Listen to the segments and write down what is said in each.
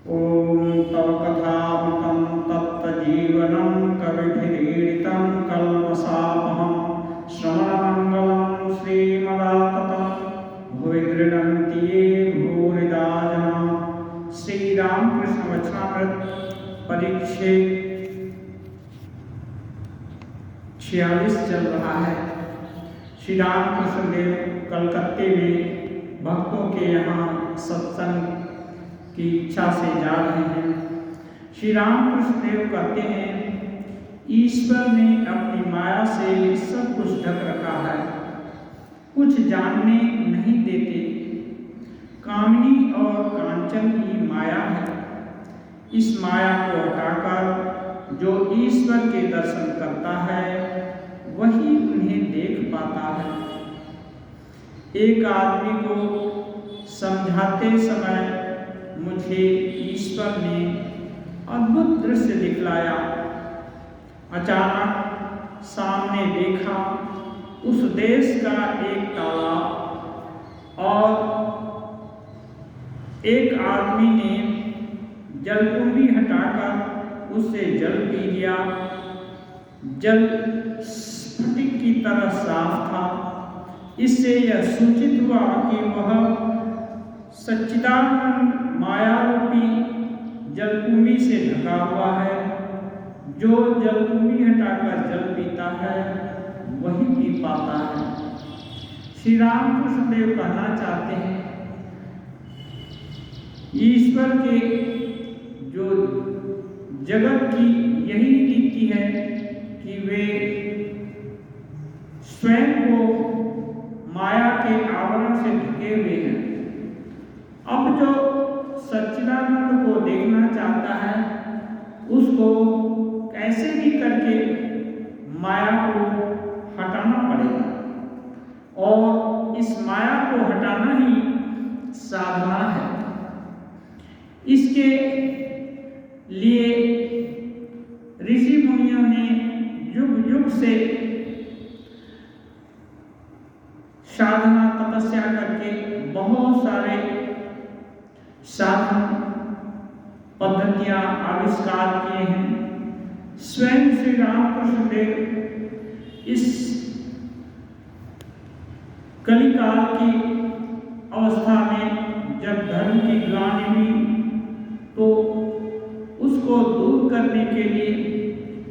ॐ तव कथामृतं तत्त्वजीवनं कविभिरीडितं कल्मषापहं श्रवणमङ्गलं श्रीमदाततं भुवि गृह्णन्ति ये भूरिदा जना। श्री रामकृष्ण वचनामृत परीक्षित 46 चल रहा है। श्री रामकृष्ण देव कलकत्ते में भक्तों के यहाँ सत्संग की इच्छा से जा रहे हैं। श्री रामकृष्ण देव कहते हैं, ईश्वर ने अपनी माया से सब कुछ ढक रखा है, कुछ जानने नहीं देते। कामिनी और कांचन ही माया है। इस माया को हटाकर जो ईश्वर के दर्शन करता है वही उन्हें देख पाता है। एक आदमी को समझाते समय मुझे ईश्वर ने अद्भुत दृश्य दिखलाया। अचानक सामने देखा उस देश का एक तालाब और एक आदमी ने जलकुंभी हटाकर उससे जल पी लिया। जल स्फटिक की तरह साफ था। इससे यह सूचित हुआ कि वह सच्चिदानंद माया रूपी जलकुंभी से ढका हुआ है। जो जलकुंभी हटाकर जल पीता है वही पी पाता है। श्री रामकृष्ण देव कहना चाहते हैं, ईश्वर के जो जगत की यही रीति है कि वे स्वयं को माया के आवरण से ढके हुए हैं। अब जो सच्चिदानंद को देखना चाहता है उसको कैसे भी करके माया को हटाना पड़ेगा और इस माया को हटाना ही साधना है। इसके लिए ऋषि मुनियों ने युग युग से साधना तपस्या करके बहुत सारे साधन पद्धतियां आविष्कार किए हैं। स्वयं श्री रामकृष्ण देव इस कलिकाल की अवस्था में जब धर्म की ग्लानि हुई तो उसको दूर करने के लिए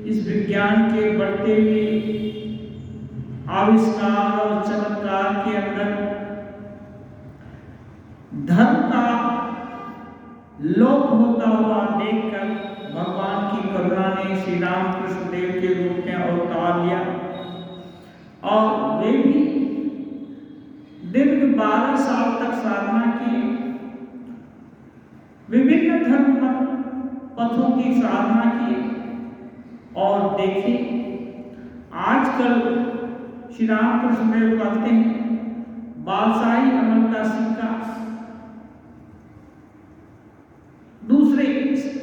इस विज्ञान के बढ़ते हुए आविष्कार और चमत्कार के अंदर धर्म का लोप होता हुआ देखकर भगवान की करुणा ने श्री रामकृष्ण देव के रूप में अवतार लिया और वे भी दीर्घ 12 साल तक साधना की। विभिन्न धर्म पथों की साधना की और देखे आजकल श्री रामकृष्ण देव कहते हैं, बादशाही अमल का सिक्का दूसरे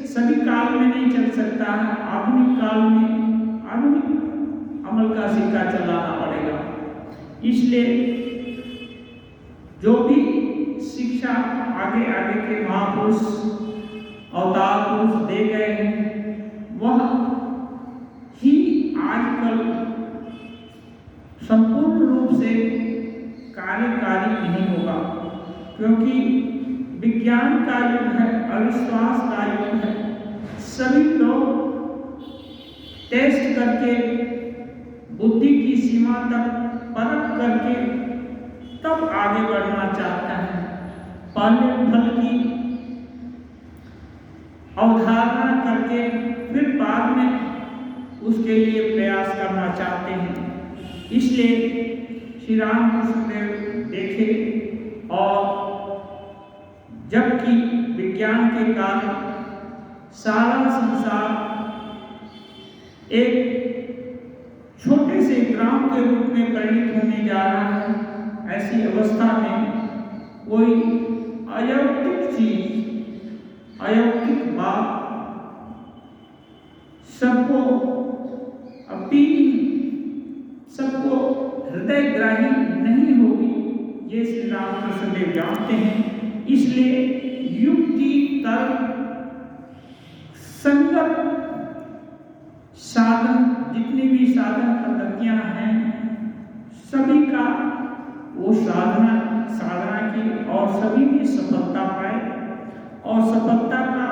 सभी काल में नहीं चल सकता है। आधुनिक काल में आधुनिक अमल का सिक्का चलाना पड़ेगा। इसलिए जो भी शिक्षा आगे आगे के महापुरुष अवतार पुरुष दे गए हैं वह ही आजकल संपूर्ण रूप से कार्यकारी नहीं होगा, क्योंकि विज्ञान का युग है, अविश्वास का युग है। सभी लोग टेस्ट करके बुद्धि की सीमा तक परख करके तब आगे बढ़ना चाहता है। पहले फल की अवधारणा करके फिर बाद में उसके लिए प्रयास करना चाहते हैं। इसलिए श्री रामकृष्ण देव देखे और जबकि विज्ञान के कारण सारा संसार एक छोटे से ग्राम के रूप में परिणित होने जा रहा है, ऐसी अवस्था में कोई अयौक्तिक चीज, अयौक्तिक बात सबको अपीलिंग, सबको हृदयग्राही नहीं होगी, ये श्री रामकृष्ण देव जानते हैं। इसलिए युक्ति, तर्क साधन, जितनी भी साधन पद्धतियां हैं, सभी का वो साधना की और सभी में सफलता पाए और सफलता का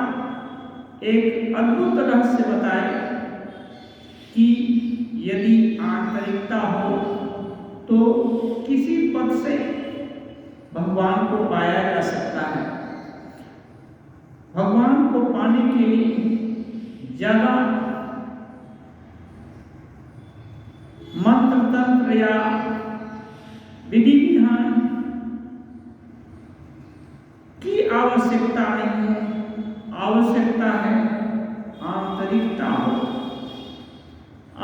एक अद्भुत रहस्य बताए कि यदि आंतरिकता हो तो किसी पद से भगवान को पाया जा सकता है। भगवान को पाने के लिए ज्यादा मंत्र तंत्र या विधि विधान की आवश्यकता नहीं है, आवश्यकता है आंतरिकता हो।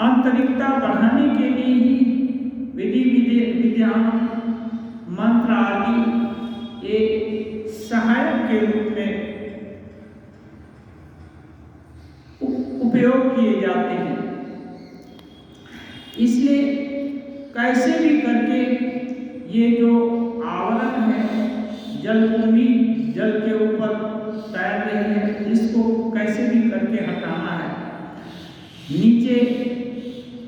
आंतरिकता बढ़ाने के लिए ही विधि विधान मंत्र आदि एक सहायक के रूप में उपयोग किए जाते हैं। इसलिए कैसे भी करके ये जो आवरण है, जलभूमि जल के ऊपर तैर रही है, इसको कैसे भी करके हटाना है। नीचे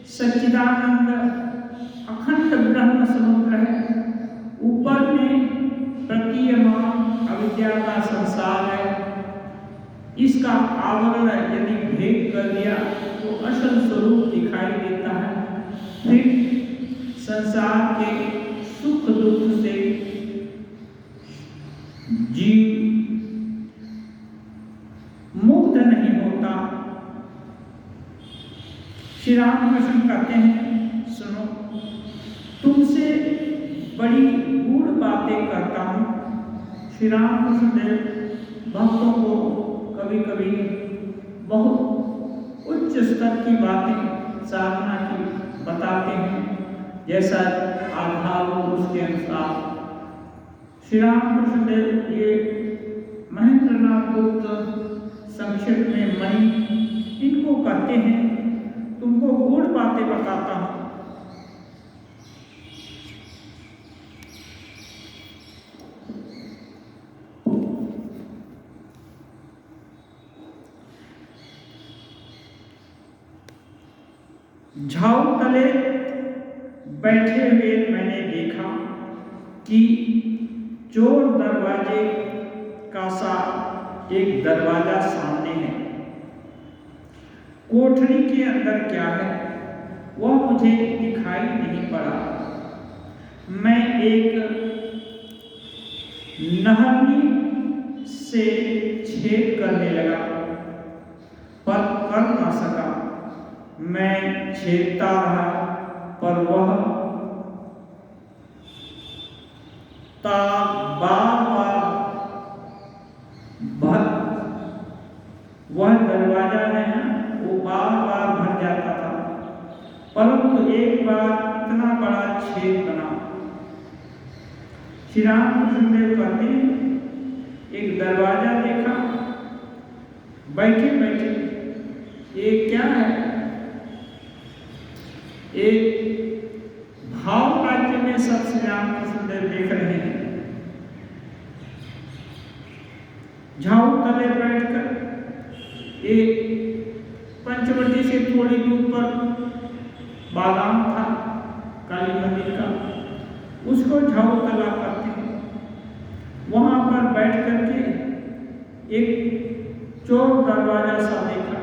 सच्चिदानंद अखंड ब्रह्म समुद्र है, ऊपर में प्रतीयमान अविद्या का संसार है। इसका आवरण यदि भेद कर दिया तो असल स्वरूप दिखाई देता है। फिर संसार के सुख दुख से जीव मुक्त नहीं होता। श्री रामकृष्ण कहते हैं, सुनो, तुमसे बड़ी गूढ़ बातें करता हूँ। श्री रामकृष्ण देव भक्तों को कभी कभी बहुत उच्च स्तर की बातें साधना की बताते हैं, जैसा आधार हो उसके अनुसार। श्री रामकृष्ण देव ये महेंद्रनाथ गुप्त संक्षिप्त में मणि इनको कहते हैं, तुमको गूढ़ बातें बताता हूँ। झाऊ तले बैठे हुए मैंने देखा कि चोर दरवाजे का सा एक दरवाजा सामने है। कोठरी के अंदर क्या है वह मुझे दिखाई नहीं पड़ा। मैं एक नहरनी से छेद करने लगा पर कर न सका। मैं छेदता रहा पर वह वह दरवाजा है ना, वो बार बार भर जाता था, परंतु एक बार इतना बड़ा छेद बना। श्री रामकृष्ण देव कहते हैं, एक दरवाजा देखा, बैठे बैठे ये क्या है, एक भाव राज्य में सब श्री रामकृष्ण देव देख रहे हैं। झाऊ तले बैठकर एक पंचवटी से थोड़ी दूर पर बागान था काली मंदिर का, उसको झाऊ तला करते हैं। वहां पर बैठ करके एक चोर दरवाजा सा देखा।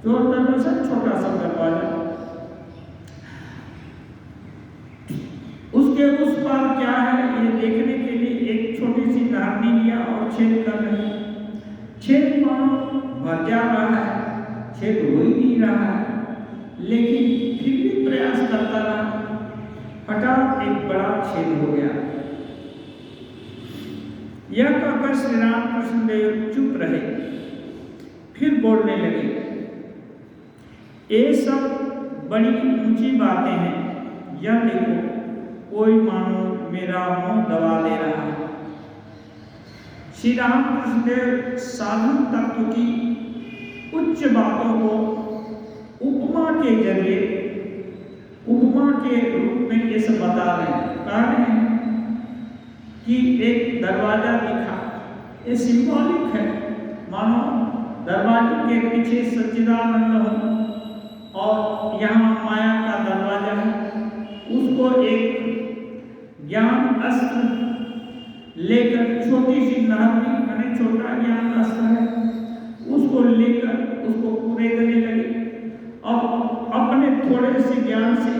चोर दरवाजा छोटा सा दरवाजा, उसके उस पार क्या है ये देखने के लिए एक छोटी सी नारनी लिया और छेद कर रहे हैं। छेद मानो भर जा रहा है, छेद हो ही नहीं रहा है, लेकिन फिर भी प्रयास करता रहा। हठात एक बड़ा छेद हो गया। यह कहकर श्री रामकृष्ण देव चुप रहे, फिर बोलने लगे, ये सब बड़ी ऊंची बातें हैं। यह देखो, कोई मानो मेरा मुंह दबा ले रहा है। श्री रामकृष्ण देव साधन तत्व की उच्च बातों को उपमा के जरिए, उपमा के रूप में ये सब बता रहे हैं। कह रहे हैं कि एक दरवाजा दिखा, ये सिंबॉलिक है, मानो दरवाजे के पीछे सच्चिदानंद हो और यहाँ माया का दरवाजा है, उसको एक ज्ञान अस्त्र लेकर, छोटी सी नारनी मैंने छोटा ज्ञान अस्त्र है, उसको लेकर उसको पूरे करने लगे। अब अपने थोड़े से ज्ञान से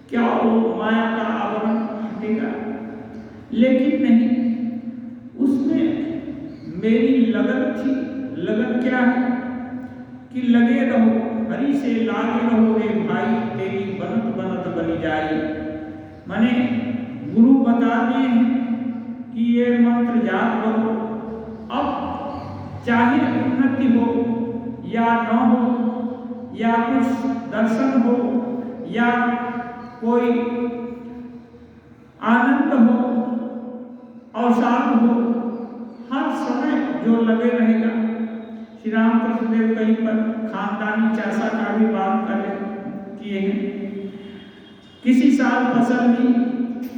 क्या वो माया का आवरण हटेगा? लेकिन नहीं, उसमें मेरी लगन थी। लगन क्या है कि लगे रहो, हरि से लागे रहो रे भाई, तेरी बनत बनत बनी जाए। माने गुरु बता दिए हैं कि ये मंत्र जाप करो। अब चाहे उन्नति हो या न हो, या कुछ दर्शन हो, या कोई आनंद हो, अवसाद हो, हर समय जो लगे रहेगा। श्री रामकृष्ण देव कहीं पर खानदानी चाशा का भी बात किए हैं। किसी साल फसल हुई,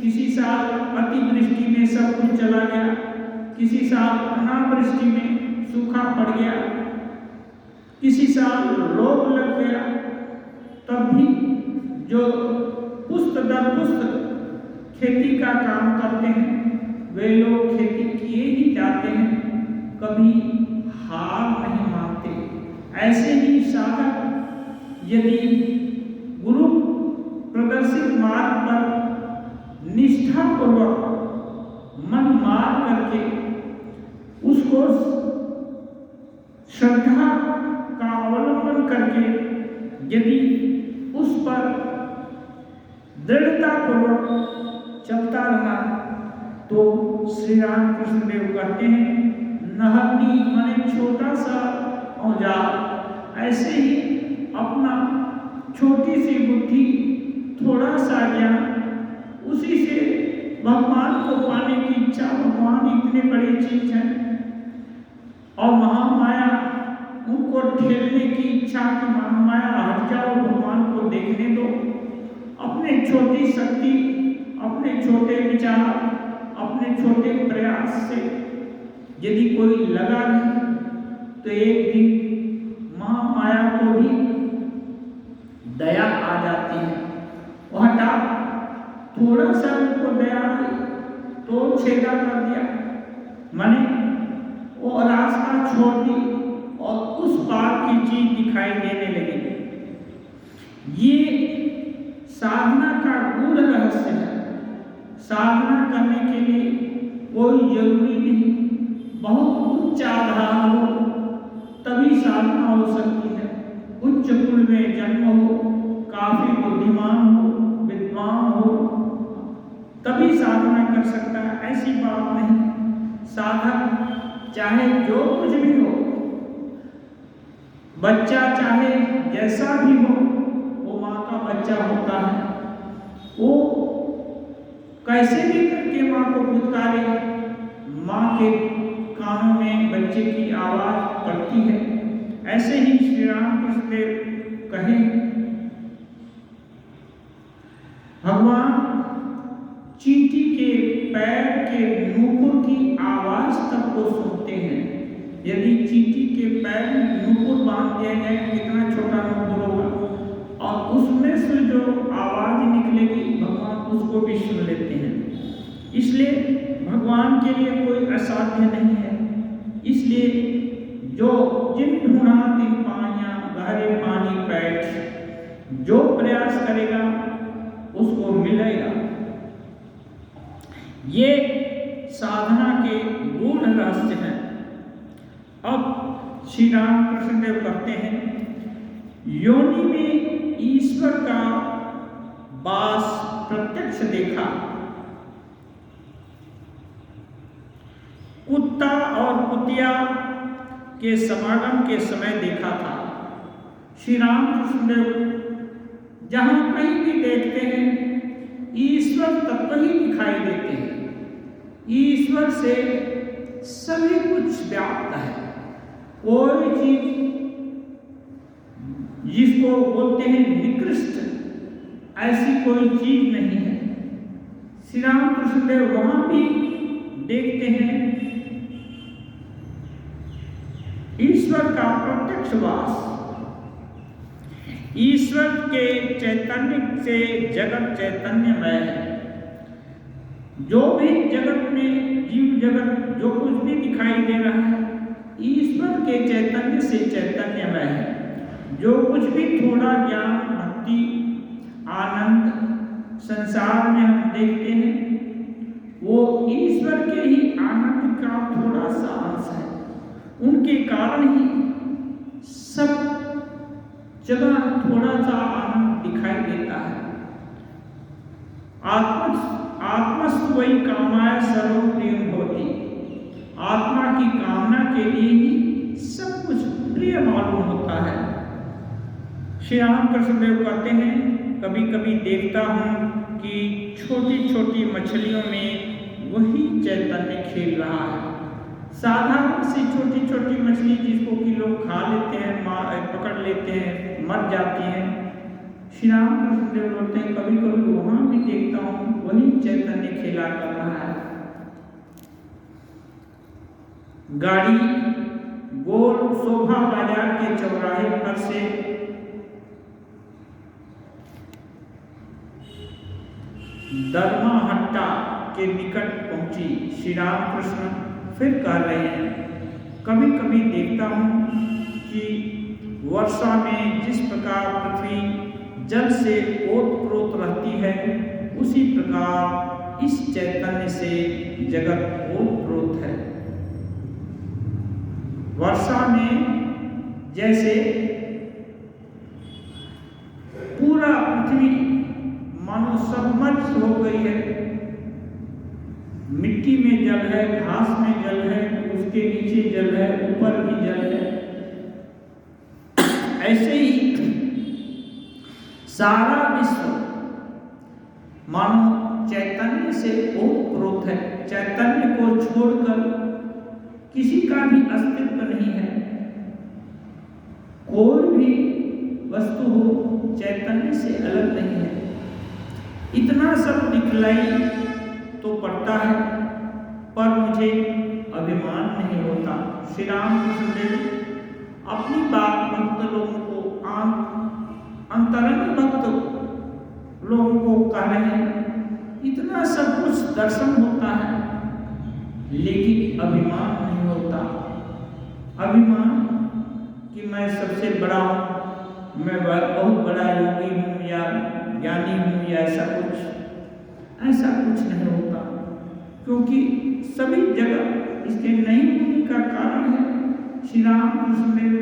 किसी साल अतिवृष्टि में सब कुछ चला गया, किसी साल अनावृष्टि में सूखा पड़ गया, किसी साल रोग लग गया। तब भी जो पुस्त दर पुस्त खेती का काम करते हैं, वे लोग खेती किए ही जाते हैं, कभी हार नहीं मानते। ऐसे ही साधक यदि गुरु प्रदर्शित मार्ग पर निष्ठापूर्वक मन मार करके उसको श्रद्धा का अवलंबन करके यदि उस पर दृढ़तापूर्वक चलता रहा, तो श्री रामकृष्ण देव कहते हैं, नहरनी माने छोटा सा औजार, ऐसे ही अपना छोटी सी बुद्धि, थोड़ा सा ज्ञान, उसी से भगवान को पाने की इच्छा। भगवान इतने बड़ी चीज है और महामाया उनको ठेलने की इच्छा कि महामाया हट जाओ, भगवान को देखने दो। अपने छोटी शक्ति, अपने छोटे विचार, अपने छोटे प्रयास से यदि कोई लगा नहीं, तो एक दिन महामाया को भी दया आ जाती है। वो हटा, थोड़ा सा उनको दया आई तो छेदा कर दिया, माने वो रास्ता छोड़ दी और उस पार की चीज दिखाई देने लगी। ये साधना का गूढ़ रहस्य है। साधना करने के लिए कोई जरूरी नहीं बहुत उच्च आधार हो तभी साधना हो सकती है। उच्च कुल में जन्म हो, काफी बुद्धिमान हो, विद्वान हो, तभी साधना कर सकता है, ऐसी बात नहीं। साधक चाहे जो कुछ भी हो, बच्चा चाहे जैसा भी हो, वो माँ का बच्चा होता है। वो कैसे भी करके माँ को पुकारे, माँ के कानों में बच्चे की आवाज पड़ती है। ऐसे ही श्री रामकृष्ण देव कहे, भगवान चींटी के पैर के नूपुर की आवाज तक को सुनते हैं। यदि चींटी के पैर में नूपुर बांध दिया जाए, कितना छोटा नूपुर होगा, और उसमें से जो आवाज निकलेगी, भगवान उसको भी सुन लेते हैं। इसलिए भगवान के लिए कोई असाध्य नहीं है। इसलिए जो जिन ढूंढा तिन पानियां, गहरे पानी बैठ, जो प्रयास करेगा उसको मिलेगा। ये साधना के गूढ़ रहस्य हैं। अब श्री रामकृष्ण देव कहते हैं, योनि में ईश्वर का वास प्रत्यक्ष देखा, कुत्ता और कुतिया के समागम के समय देखा था। श्री रामकृष्ण देव जहां कहीं भी देखते हैं, ईश्वर तत्व ही दिखाई देते हैं। ईश्वर से सभी कुछ व्याप्त है। कोई चीज जिसको बोलते हैं निकृष्ट, ऐसी कोई चीज नहीं है। श्री रामकृष्ण देव वहां भी देखते हैं ईश्वर का प्रत्यक्ष वास। ईश्वर के चैतन्य से जगत चैतन्यमय है। जो भी जगत में जीव जगत जो कुछ भी दिखाई दे रहा है ईश्वर के चैतन्य से चैतन्यमय है। जो कुछ भी थोड़ा ज्ञान भक्ति आनंद संसार में हम देखते हैं वो ईश्वर के ही आनंद का थोड़ा सा अंश है। उनके कारण ही सब जगह थोड़ा सा आनंद दिखाई देता है। आत्मस्व वही कामाय सर्व प्रियम होती। आत्मा की कामना के लिए ही सब कुछ प्रिय मालूम होता है। श्री राम कृष्ण देव कहते हैं कभी कभी देखता हूँ कि छोटी छोटी मछलियों में वही चैतन्य खेल रहा है। साधारण सी छोटी छोटी मछली जिसको कि लोग खा लेते हैं पकड़ लेते हैं मर जाती हैं। श्री राम कृष्ण देव बोलते हैं कभी कभी वहां भी देखता हूँ वही चैतन्य खेला कर रहा है। गाड़ी गोल शोभा बाजार के चौराहे पर से दरमाहट्टा के निकट पहुंची। श्री राम कृष्ण फिर कह रहे हैं कभी कभी देखता हूं कि वर्षा में जिस प्रकार पृथ्वी जल से ओतप्रोत रहती है उसी प्रकार इस चैतन्य से जगत ओतप्रोत है। वर्षा में जैसे पूरा पृथ्वी मानो सबमर्ज हो गई है। मिट्टी में जल है घास में जल है उसके नीचे जल है ऊपर भी जल है। ऐसे ही सारा विश्व मानो चैतन्य से ओतप्रोत है। चैतन्य को छोड़कर किसी का भी अस्तित्व नहीं है। कोई भी वस्तु हो चैतन्य से अलग नहीं है। इतना सब दिखलाई तो पड़ता है पर मुझे अभिमान नहीं होता। श्री राम कृष्ण देव अपनी बात भक्त लोगों को अंतरंग भक्त लोगों को कह रहे हैं। इतना सब कुछ दर्शन होता है लेकिन अभिमान नहीं होता। अभिमान कि मैं सबसे बड़ा हूँ मैं बहुत बड़ा योगी हूँ या ज्ञानी हूँ या ऐसा कुछ नहीं होता। क्योंकि सभी जगह इसके नहीं होने का कारण है श्री राम कृष्ण देव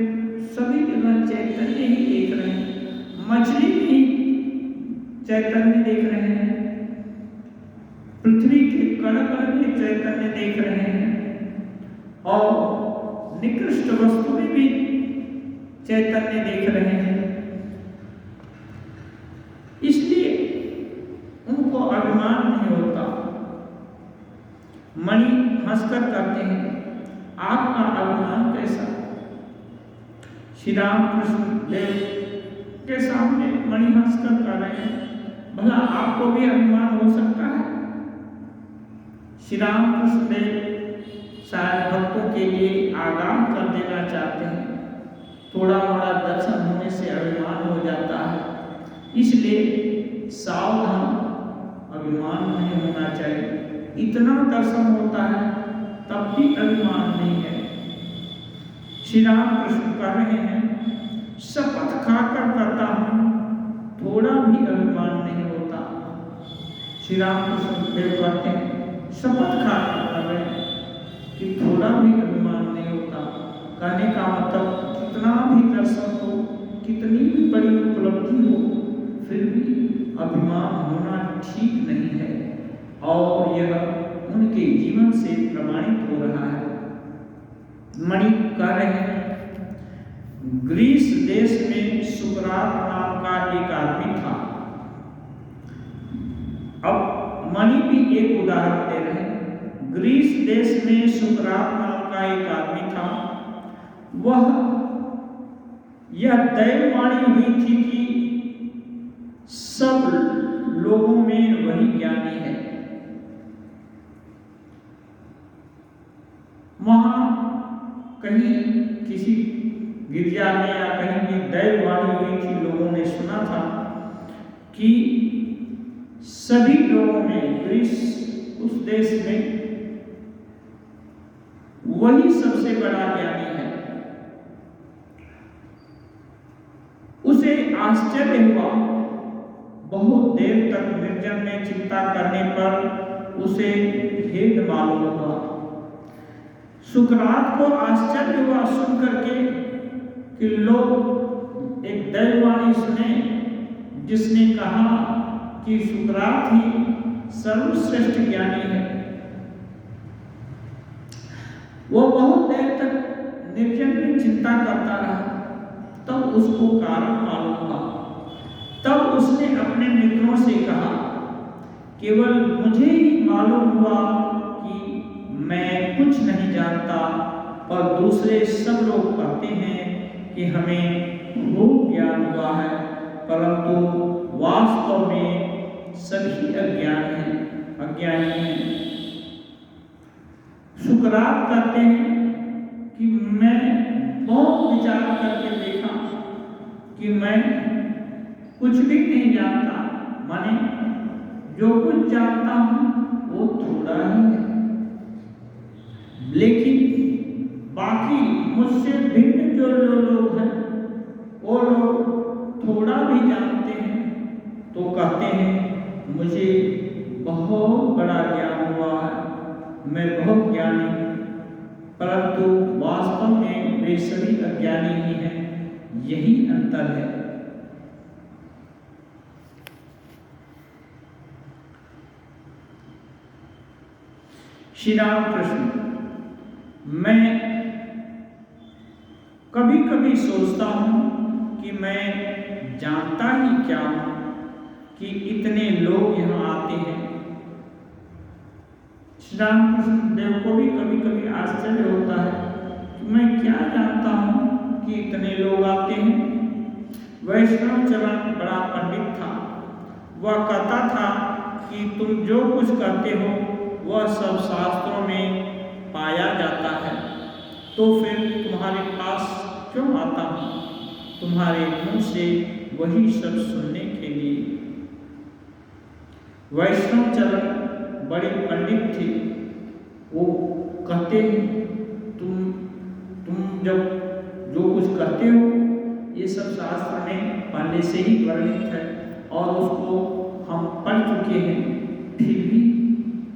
सभी जगह चैतन्य ही देख रहे हैं। मछली में ही चैतन्य देख रहे हैं। पृथ्वी के कण कण में चैतन्य देख रहे हैं और निकृष्ट वस्तु में भी चैतन्य देख रहे हैं। इसलिए उनको अभिमान नहीं होता। मणि हंसकर कहते हैं आपका अभिमान कैसा। श्री राम कृष्ण देव के सामने मणि हंसकर कह रहे हैं भला आपको भी अभिमान हो सकता है। श्री राम कृष्ण देव शायद भक्तों के लिए आगाह कर देना चाहते हैं। थोड़ा मोड़ा दर्शन होने से अभिमान हो जाता है इसलिए सावधान अभिमान नहीं होना चाहिए। इतना दर्शन होता है तब भी अभिमान नहीं है। श्री राम कृष्ण कह रहे हैं शपथ खाकर करता हूं थोड़ा भी अभिमान नहीं होता। श्री राम कृष्ण देव कहते हैं शपथ खाकर कर रहे हैं कि थोड़ा भी अभिमान नहीं होता। कहने का मतलब कितना भी दर्शन हो कितनी भी बड़ी उपलब्धि हो फिर भी अभिमान होना ठीक नहीं है और यह उनके जीवन से प्रमाणित हो रहा है। मणि कह रहे हैं ग्रीस देश में सुकरात नाम का एक आदमी था। अब मणि भी एक उदाहरण दे रहे हैं। ग्रीस देश में सुकरात नाम का एक आदमी था। वह यह दैववाणी हुई थी कि सब लोगों में वही ज्ञानी है। वहां कहीं किसी गिरजा में या कहीं भी दैववाणी हुई थी, लोगों ने सुना था कि सभी लोगों में ग्रीस उस देश में वही सबसे बड़ा ज्ञानी है। उसे आश्चर्य हुआ। बहुत देर तक निर्जन में चिंता करने पर उसे भेद मालूम हुआ। सुकरात को आश्चर्य हुआ सुन करके कि लोग एक दैववाणी सुने जिसने कहा कि सुकरात ही सर्वश्रेष्ठ ज्ञानी है। वो बहुत देर तक निर्जन में चिंता करता रहा, तब उसको कारण मालूम हुआ। तब उसने अपने मित्रों से कहा, केवल मुझे ही मालूम हुआ कि मैं कुछ नहीं जानता, पर दूसरे सब लोग कहते हैं कि हमें खूब ज्ञान हुआ है, परंतु वास्तव में सभी अज्ञानी हैं। सुकरात कहते हैं कि मैं बहुत विचार करके देखा कि मैं कुछ भी नहीं जानता, माने जो कुछ जानता हूं वो थोड़ा ही है, लेकिन बाकी मुझसे भिन्न जो लोग हैं वो लोग थोड़ा भी जानते हैं तो कहते हैं मुझे बहुत बड़ा ज्ञान हुआ है, मैं बहुत ज्ञानी हूँ, परंतु वास्तव में वे सभी अज्ञानी ही हैं। यही अंतर है। श्री राम कृष्ण, मैं कभी कभी सोचता हूँ कि मैं जानता ही क्या हूँ कि इतने लोग यहाँ आते हैं। श्री रामकृष्ण देव को भी कभी कभी आश्चर्य होता है कि मैं क्या जानता हूँ कि इतने लोग आते हैं। वैष्णव चरण बड़ा पंडित था। वह कहता था कि तुम जो कुछ कहते हो वह सब शास्त्रों में पाया जाता है, तो फिर तुम्हारे पास क्यों आता हूँ, तुम्हारे मुंह से वही सब सुनने के लिए। वैष्णव चरण बड़े पंडित थे। वो कहते हैं तुम जब जो कुछ कहते हो ये सब शास्त्र में पहले से ही वर्णित है और उसको हम पढ़ चुके हैं, फिर भी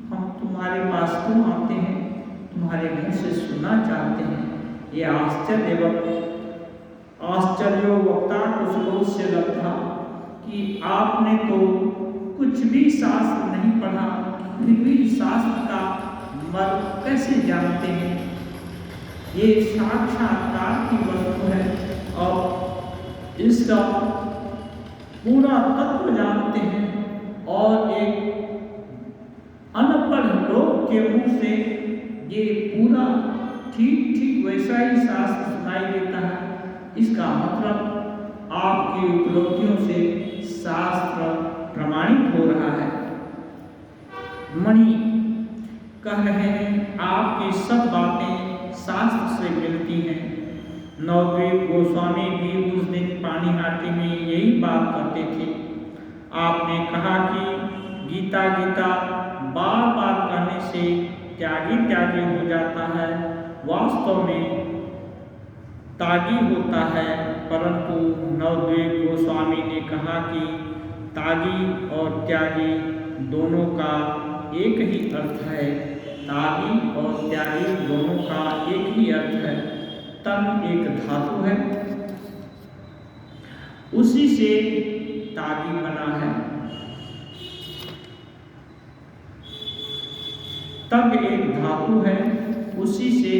हम तुम्हारे पास क्यों आते हैं, तुम्हारे मुंह से सुनना चाहते हैं। ये आश्चर्योवक्ता कुछ लोग से लगता कि आपने तो कुछ भी शास्त्र नहीं पढ़ा, फिर भी शास्त्र का मर्म कैसे जानते हैं। ये साक्षात्कार की वस्तु है और इसका पूरा तत्व जानते हैं, और एक अनपढ़ लोग के मुंह से ये पूरा ठीक ठीक वैसा ही शास्त्र सुनाई देता है। इसका मतलब आपकी उपलब्धियों से शास्त्र प्रमाणित हो रहा है। मणि कह रहे हैं आपकी सब बातें शास्त्र से मिलती हैं। नवद्वीप गोस्वामी भी उस दिन पानीहाटी में यही बात करते थे। आपने कहा कि गीता गीता बार बार कहने से त्यागी त्यागी हो जाता है, वास्तव में तागी होता है, परंतु नवद्वीप गोस्वामी ने कहा कि तागी और त्यागी दोनों का एक ही अर्थ है। तागी और त्यागी दोनों का एक ही अर्थ है। तन एक धातु है, उसी से तागी बना है। तग एक धातु है, उसी से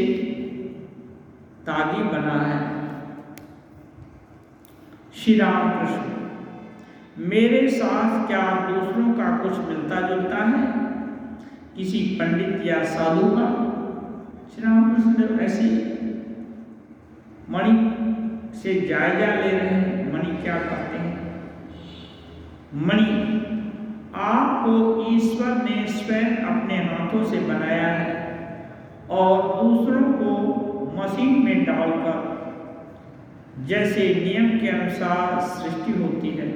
तागी बना है। श्री राम कृष्ण, मेरे साथ क्या दूसरों का कुछ मिलता जुलता है, किसी पंडित या साधु का। श्री राम कृष्ण ऐसी मणि से जायजा ले रहे हैं। मणि क्या कहते हैं? मणि आपको ईश्वर ने स्वयं अपने हाथों से बनाया है, और दूसरों को मशीन में डालकर जैसे नियम के अनुसार सृष्टि होती है।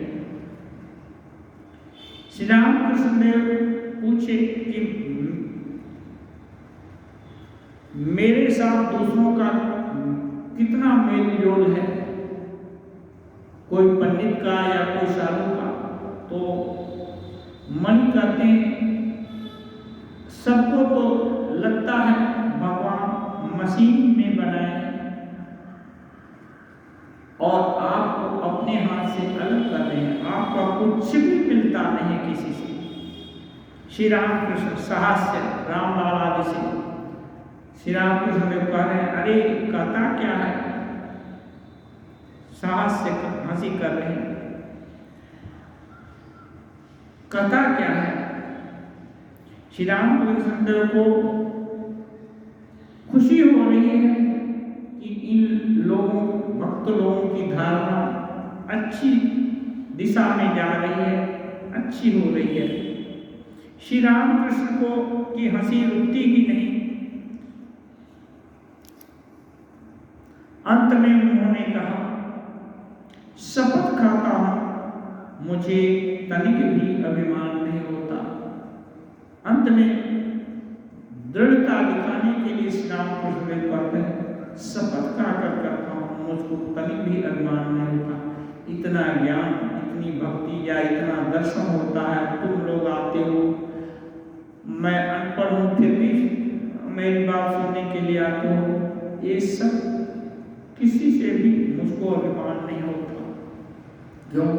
श्री रामकृष्ण देव पूछे कि मेरे साथ दूसरों का कितना मेल जोल है, कोई पंडित का या कोई साधु का? तो मणि कहते हैं सबको तो लगता है भगवान मशीन में बनाए और आपको अपने हाथ से अलग कर रहे हैं, आपका कुछ भी मिलता नहीं किसी से। श्री रामकृष्ण साहस्य रामलाल आदि से श्री रामकृष्ण देव कह रहे हैं, अरे कहता क्या है? साहस से हंसी कर रहे हैं, कथा क्या है? श्री रामकृष्ण देव को खुशी हो रही है कि इन लोगों भक्त लोगों की धारणा अच्छी दिशा में जा रही है, अच्छी हो रही है। श्री रामकृष्ण को की हंसी रुकती ही नहीं। अंत में उन्होंने कहा, शपथ खाता हूं मुझे तनिक भी अभिमान नहीं होता। अंत में दृढ़ता दिखाने के लिए श्री रामकृष्ण देव कहते हैं, शपथ खाकर करता हूं मुझको तनिक भी अभिमान नहीं होता। इतना ज्ञान, इतनी भक्ति या इतना दर्शन होता है, तुम लोग आते हो, मैं अनपढ़ हूं फिर भी मेरी बात सुनने के लिए आते हो, ये सब किसी से भी मुझको अभिमान नहीं होता। क्यों?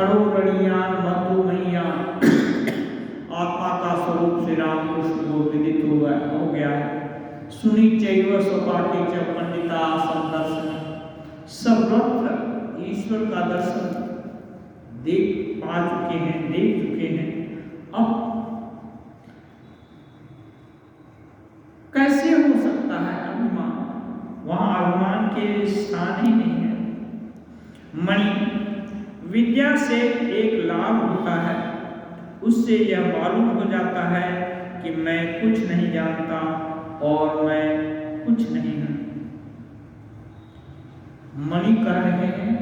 अणुरणीयान मधुमय्यान आत्मा का स्वरूप श्री रामकृष्ण को विदित हो गया है। सुनी चैव स्वपाके च पंडिता संदर्शन, सर्वत्र ईश्वर का दर्शन देख पा चुके हैं, देख चुके हैं। अब कैसे हो सकता है अभिमान? वहां अभिमान के स्थान ही नहीं है। मणि विद्या से एक लाभ होता है, उससे यह मालूम हो जाता है कि मैं कुछ नहीं जानता और मैं कुछ नहीं हूं। मणि कह रहे हैं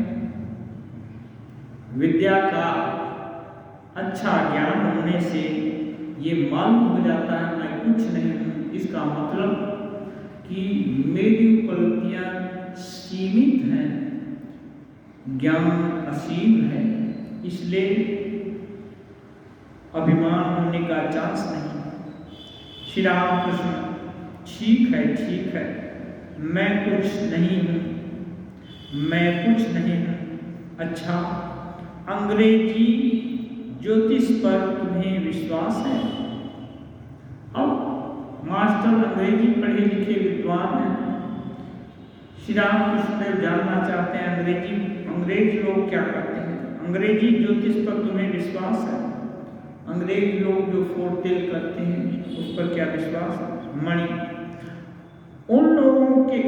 विद्या का अच्छा ज्ञान होने से ये मालूम हो जाता है मैं कुछ नहीं हूं। इसका मतलब कि मेरी उपलब्धियां सीमित हैं, ज्ञान असीम है, इसलिए अभिमान होने का चांस नहीं। श्री रामकृष्ण, ठीक है, मैं कुछ नहीं हूं, मैं कुछ नहीं हूं। अच्छा, अंग्रेजी ज्योतिष पर तुम्हें विश्वास है? अब मास्टर अंग्रेजी पढ़े लिखे विद्वान हैं। श्री रामकृष्ण देव जानना चाहते हैं अंग्रेज लोग क्या करते हैं। अंग्रेजी ज्योतिष पर तुम्हें विश्वास है? अंग्रेज लोग जो फोरटेल करते हैं उस पर क्या विश्वास है? मणि, उन लोगों के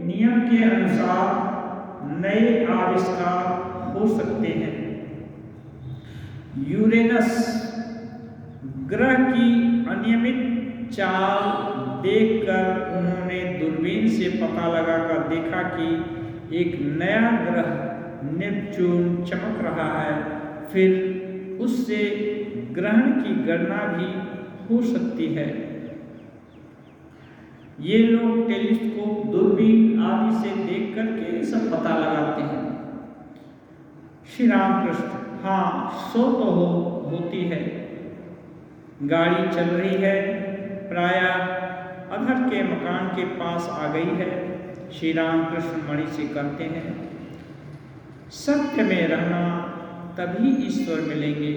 नियम के अनुसार नए आविष्कार हो सकते हैं। यूरेनस ग्रह की अनियमित चाल देखकर उन्होंने दूरबीन से पता लगाकर देखा कि एक नया ग्रह नेपच्यून चमक रहा है। फिर उससे ग्रहण की गणना भी हो सकती है। ये लोग टेलीस्कोप, दूरबीन आदि से देख करके सब पता लगाते हैं। श्री रामकृष्ण, हाँ, सो तो होती है। गाड़ी चल रही है, प्रायः अधर के मकान के पास आ गई है। श्री रामकृष्ण मणि से कहते हैं, सत्य में रहना तभी ईश्वर मिलेंगे।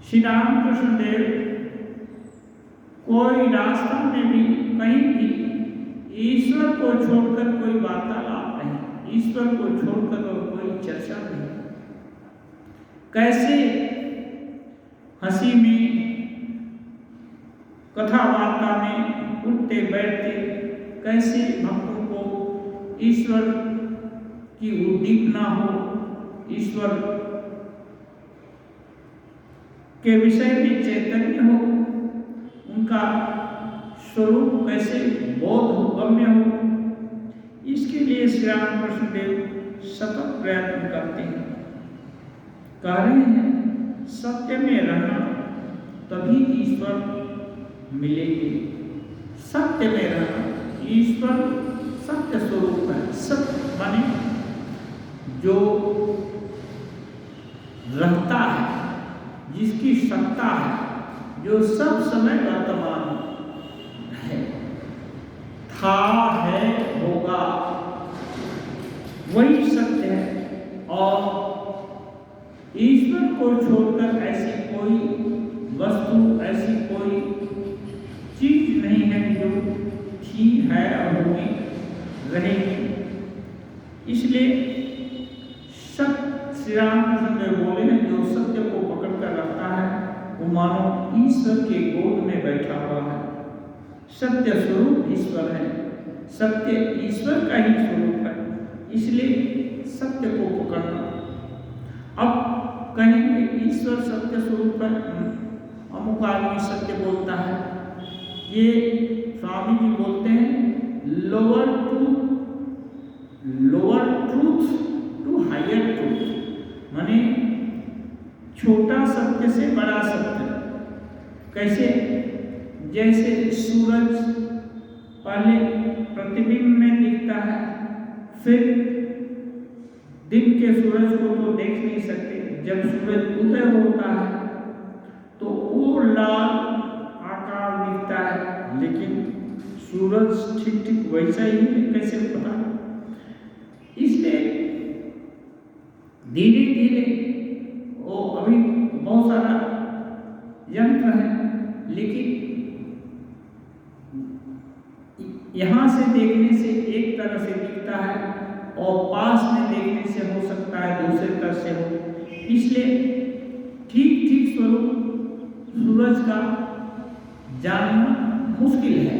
श्री रामकृष्ण देव कोई रास्ता में भी कहीं भी ईश्वर को छोड़कर कोई वार्तालाप नहीं, ईश्वर को छोड़कर कोई चर्चा नहीं। कैसे हंसी में, कथा वार्ता में उठते बैठते, कैसे भक्तों को ईश्वर की उद्दीपना हो, ईश्वर के विषय में चैतन्य हो, उनका स्वरूप कैसे बोध गम्य हो, इसके लिए श्री रामकृष्ण देव सतत प्रयत्न करते हैं। कह रहे हैं सत्य में रहना तभी ईश्वर मिलेंगे। सत्य में रहना, ईश्वर सत्य स्वरूप है। सत्य माने जो रहता है, जिसकी सत्ता है, जो सब समय वर्तमान है, था, है, होगा, वही सत्य है। और ईश्वर को छोड़कर ऐसी कोई वस्तु, ऐसी कोई चीज नहीं है जो थी, है और होगी, रहेगी। इसलिए श्री रामकृष्ण देव बोले हैं जो सत्य को पकड़ कर रखता है वो मानो ईश्वर के गोद में बैठा हुआ है। सत्य स्वरूप ईश्वर है, सत्य ईश्वर का ही स्वरूप है, इसलिए सत्य को पकड़ना। अब कहेंगे ईश्वर सत्य स्वरूप है, अमुक आदमी सत्य बोलता है, ये स्वामी जी बोलते हैं lower truth to higher truth, माने छोटा सत्य से बड़ा सत्य। कैसे? जैसे सूरज पहले प्रतिबिंब में दिखता है, फिर दिन के सूरज को तो देख नहीं सकते, जब सूरज उदय होता है तो वो लाल आकार दिखता है, लेकिन सूरज ठीक ठीक वैसा ही है, कैसे पता? इसलिए धीरे धीरे वो अभी बहुत सारा यंत्र है, लेकिन यहाँ से देखने से एक तरह से दिखता है और पास में देखने से हो सकता है दूसरे तरह से हो। इसलिए ठीक ठीक स्वरूप सूरज का जानना मुश्किल है,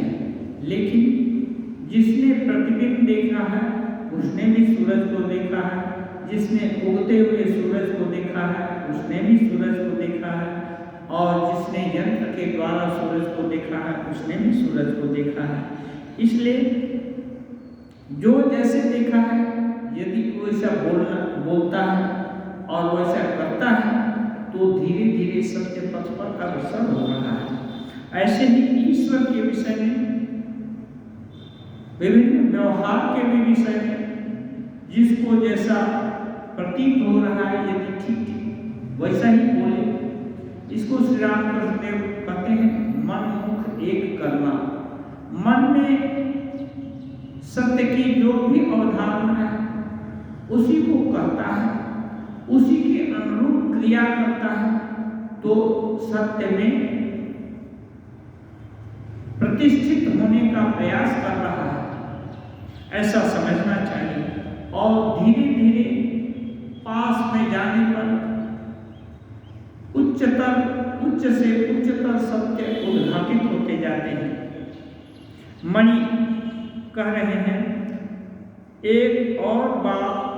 लेकिन जिसने प्रतिबिंब देखा है उसने भी सूरज को देखा है, जिसने उगते हुए सूरज को देखा है उसने भी सूरज को देखा है, और जिसने यंत्र के द्वारा सूरज को देखा है उसने भी सूरज को देखा है। इसलिए जो जैसे देखा है, यदि वैसा बोलता है और वैसा करता है तो धीरे धीरे सत्य पथ पर अग्रसर हो रहा है। ऐसे ही ईश्वर के विषय में, विभिन्न व्यवहार के भी विषय में जिसको जैसा प्रतीत हो रहा है, यदि ठीक ठीक वैसा ही बोले, इसको श्री रामकृष्ण देव कहते हैं मन मुख एक करना। मन में सत्य की जो भी अवधारणा है उसी को कहता है, उसी के अनुरूप क्रिया करता है, तो सत्य में प्रतिष्ठित होने का प्रयास कर रहा है, ऐसा समझना चाहिए। और धीरे धीरे पास में जाने पर उच्च से उच्चतर सत्य उद्घाटित होते जाते हैं। मणि कह रहे हैं, एक और बात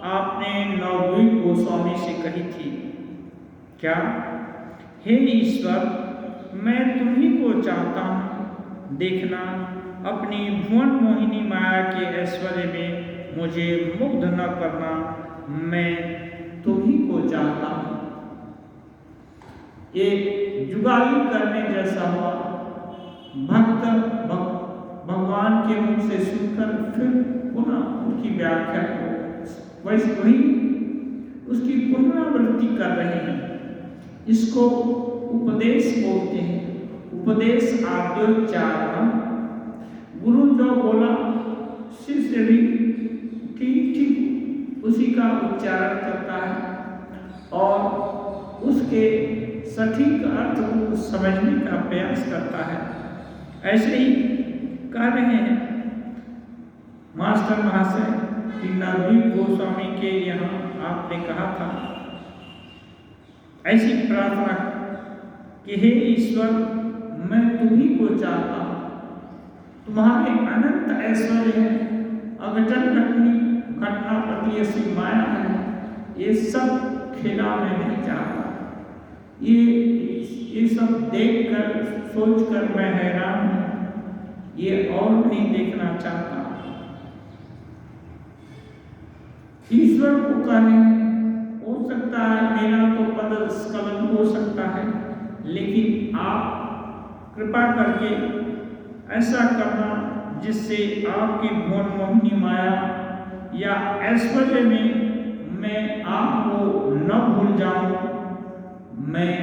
आपने नवद्वीप गोस्वामी से कही थी, क्या? हे ईश्वर, मैं तुम्ही को चाहता हूँ देखना, अपनी भुवन मोहिनी माया के ऐश्वर्य में मुझे मुग्ध न करना, मैं तुम्ही को चाहता हूँ। ये जुगाली करने जैसा हुआ। भक्त भगवान के मुख से सुनकर फिर पुनः उनकी व्याख्या को वैसे वही उसकी पुनरावृत्ति कर रहे हैं। इसको उपदेश बोलते हैं। उपदेश आद्योच्चारण। गुरु जो बोला शिष्य भी ठीक ठीक उसी का उच्चारण करता है और उसके सटीक अर्थ को समझने का प्रयास करता है। ऐसे ही कह रहे हैं मास्टर महाशय कि नवद्वीप गोस्वामी के यहाँ आपने कहा था ऐसी प्रार्थना कि हे ईश्वर, मैं तुम्ही को चाहता हूँ, तुम्हारे अनंत ऐश्वर्य है, अघटन घटना प्रति ऐसी माया है, ये सब खेला मैं नहीं चाहता। ये सब देखकर सोचकर मैं हैरान हूँ ये और नहीं देखना चाहता। ईश्वर को कहने हो सकता है मेरा तो पद स्खलन हो सकता है, लेकिन आप कृपा करके ऐसा करना जिससे आपकी भुवन मोहिनी माया या ऐश्वर्य में मैं आपको न भूल जाऊं, मैं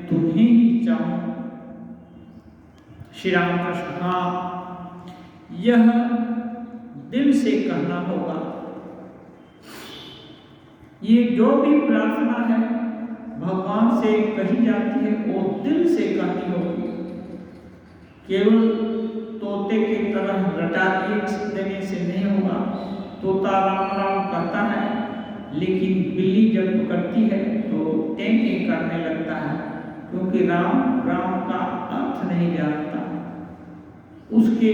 तुम्हें ही चाहूं। श्री रामकृष्ण। हाँ, यह दिल से कहना होगा। ये जो भी प्रार्थना है भगवान से कही जाती है वो दिल से कहनी होगी। केवल तोते की तरह रटा देने से नहीं होगा। तोता राम राम कहता है, लेकिन बिल्ली जब पकड़ती है तो टें करने लगता है, क्योंकि राम राम का अर्थ नहीं जानता। उसके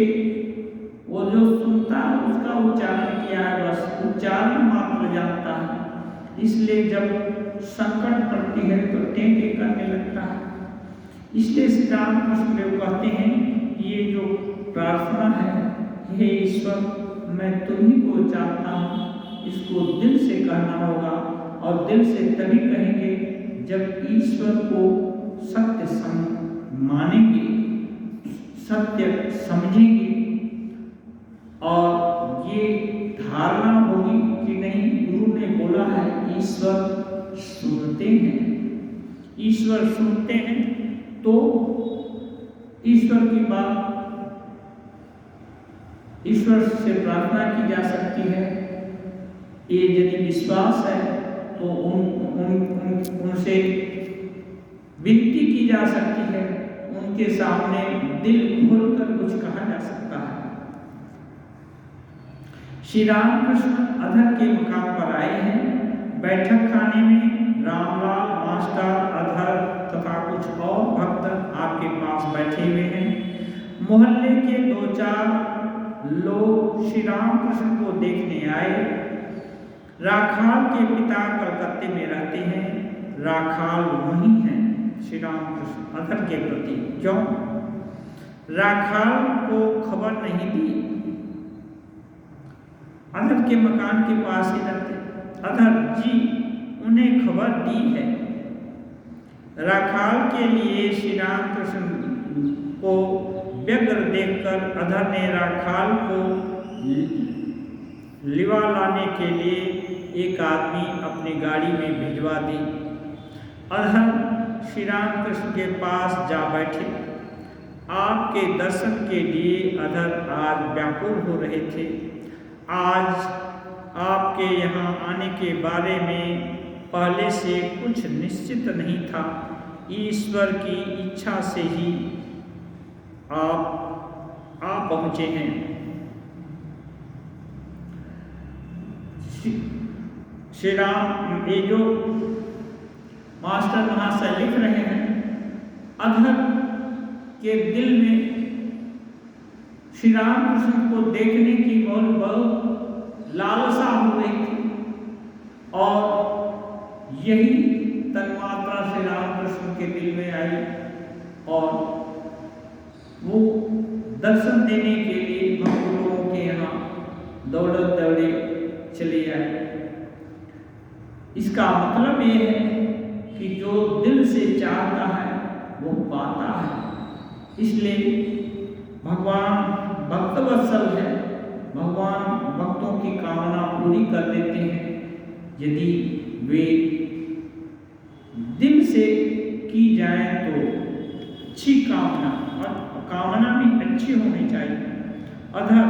वो जो सुनता है उसका उच्चारण किया है, बस उच्चारण मात्र जानता है। इसलिए जब संकट पड़ती है तो टें करने लगता है। इसलिए श्री रामकृष्ण देव कहते हैं ये जो प्रार्थना है, हे ईश्वर मैं तुम्ही को चाहता हूँ, इसको दिल से कहना होगा। और दिल से तभी कहेंगे जब ईश्वर को सत्य मानेंगे, सत्य समझेंगे और ये धारणा होगी कि नहीं, गुरु ने बोला है ईश्वर सुनते हैं। ईश्वर सुनते हैं तो ईश्वर की बात, ईश्वर से प्रार्थना की जा सकती है। ये यदि विश्वास है तो उनसे विनती की जा सकती है, उनके सामने दिल खोलकर कुछ कहा जा सकता है। श्री रामकृष्ण अधर के मुकाम पर आए हैं। बैठक खाने में रामलाल मास्टर, अधर तथा कुछ और भक्त आपके पास बैठे हुए हैं। मोहल्ले के 2-4 लोग श्री रामकृष्ण को देखने आए। राखाल के पिता कलकत्ते में रहते हैं। राखाल वही हैं श्री रामकृष्ण अधर के प्रति। क्यों? राखाल को खबर नहीं दी। अधर के मकान के पास ही रहते। अधर जी उन्हें खबर दी है। राखाल के लिए श्री रामकृष्ण को व्यग्र देखकर अधर ने राखाल को लिवा लाने के लिए एक आदमी अपनी गाड़ी में भिजवा दी। अधर श्री रामकृष्ण के पास जा बैठे। आपके दर्शन के लिए अधर आज व्याकुल हो रहे थे। आज आपके यहाँ आने के बारे में पहले से कुछ निश्चित नहीं था। ईश्वर की इच्छा से ही आप आ पहुँचे हैं। श्री राम, ये जो मास्टर महाशय लिख रहे हैं, अधर के दिल में श्री रामकृष्ण को देखने की बहुत लालसा हो रही थी और यही तन्मात्रा श्री रामकृष्ण के दिल में आई और वो दर्शन देने के लिए भक्त लोगों के यहाँ दौड़े चले आए। इसका मतलब ये है कि जो दिल से चाहता है वो पाता है। इसलिए भगवान भक्तवत्सल है। भगवान भक्तों की कामना पूरी कर देते हैं यदि वे दिल से की जाए तो अच्छी कामना, और कामना भी अच्छी होनी चाहिए। अधर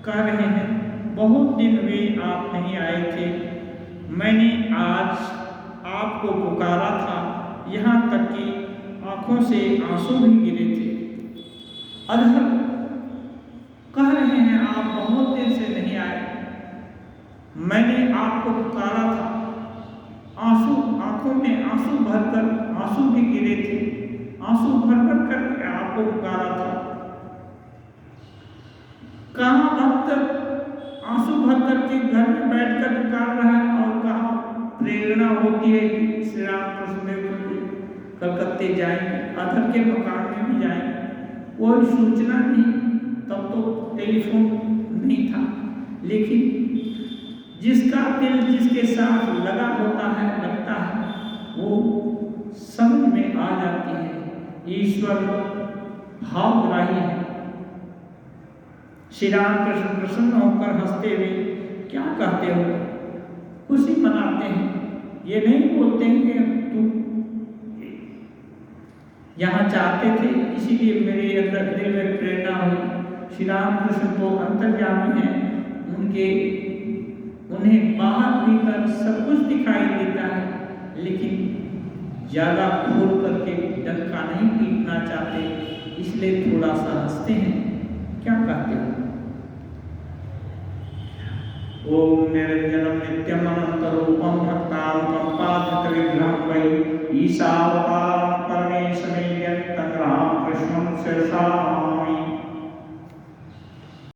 कह रहे हैं बहुत दिन वे आप नहीं आए थे। मैंने आज आपको पुकारा था, यहाँ तक कि आंखों से आंसू भी गिरे थे। अधर कह रहे हैं आप बहुत देर से नहीं आए। मैंने आपको पुकारा था, आंखों में आंसू भरकर, आंसू भी गिरे थे, आंसू भर कर आपको पुकारा था। कहाँ भक्त आंसू भर करके घर में बैठकर पुकार रहा है और कहाँ प्रेरणा होती है कि श्री रामकृष्ण देव कलकत्ते जाएंगे, अधर के मकान में भी जाएंगे। कोई सूचना नहीं। तब तो टेलीफोन नहीं था, लेकिन जिसका दिल जिसके साथ लगता है वो समझ में आ जाती है। ईश्वर भावग्राही है। श्री राम कृष्ण प्रसन्न होकर हंसते हुए क्या कहते हो, खुशी मनाते हैं। ये नहीं बोलते हैं कि तू यहाँ चाहते थे इसीलिए मेरे अंदर दिल में प्रेरणा हुई। श्री राम कृष्ण तो अंतर्यामी हैं, उन्हें बाहर भीतर सब कुछ दिखाई देता है, लेकिन ज्यादा खोल करके डंका नहीं पीटना चाहते, इसलिए थोड़ा सा हंसते हैं। क्या कहते हो? ओम निरंजनम नित्यम अनंत रूपम भक्तानुकंपाधित विग्रहं वै ईशावतारं परमेशमेयं राम कृष्णं शिरसा